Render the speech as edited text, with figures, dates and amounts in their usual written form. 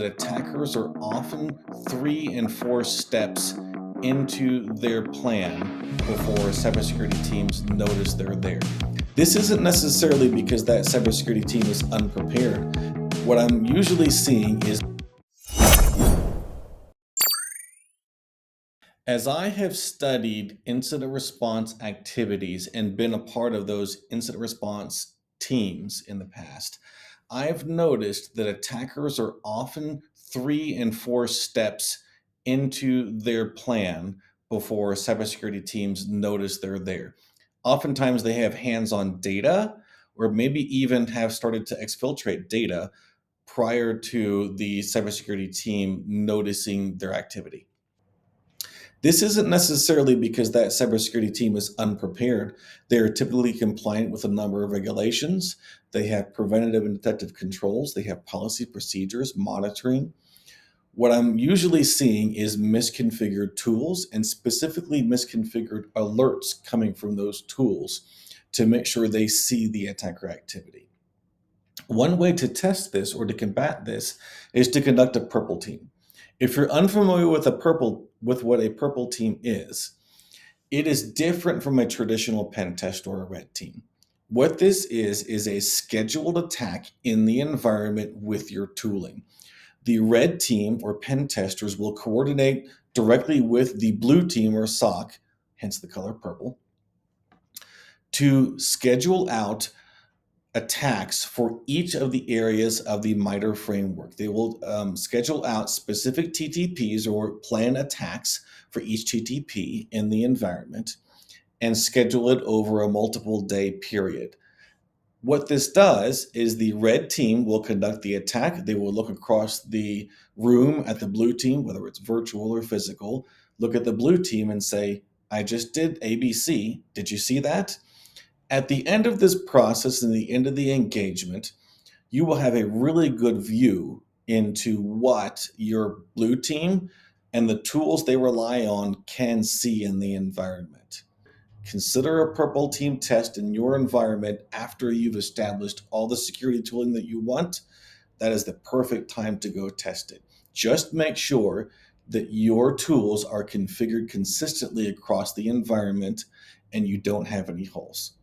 Attackers are often 3 and 4 steps into their plan before cybersecurity teams notice they're there. This isn't necessarily because that cybersecurity team is unprepared. What I'm usually seeing is, as I have studied incident response activities and been a part of those incident response teams in the past, I've noticed that attackers are often 3 and 4 steps into their plan before cybersecurity teams notice they're there. Oftentimes, they have hands on data or maybe even have started to exfiltrate data prior to the cybersecurity team noticing their activity. This isn't necessarily because that cybersecurity team is unprepared. They are typically compliant with a number of regulations. They have preventative and detective controls. They have policy procedures, monitoring. What I'm usually seeing is misconfigured tools and specifically misconfigured alerts coming from those tools to make sure they see the attacker activity. One way to test this or to combat this is to conduct a purple team. If you're unfamiliar with what a purple team is, it is different from a traditional pen test or a red team. What this is a scheduled attack in the environment with your tooling. The red team or pen testers will coordinate directly with the blue team or SOC, hence the color purple, to schedule out attacks for each of the areas of the MITRE framework. They will schedule out specific TTPs or plan attacks for each TTP in the environment and schedule it over a multiple day period. What this does is the red team will conduct the attack. They will look across the room at the blue team, whether it's virtual or physical, look at the blue team and say, I just did ABC. Did you see that? At the end of this process and the end of the engagement, you will have a really good view into what your blue team and the tools they rely on can see in the environment. Consider a purple team test in your environment after you've established all the security tooling that you want. That is the perfect time to go test it. Just make sure that your tools are configured consistently across the environment and you don't have any holes.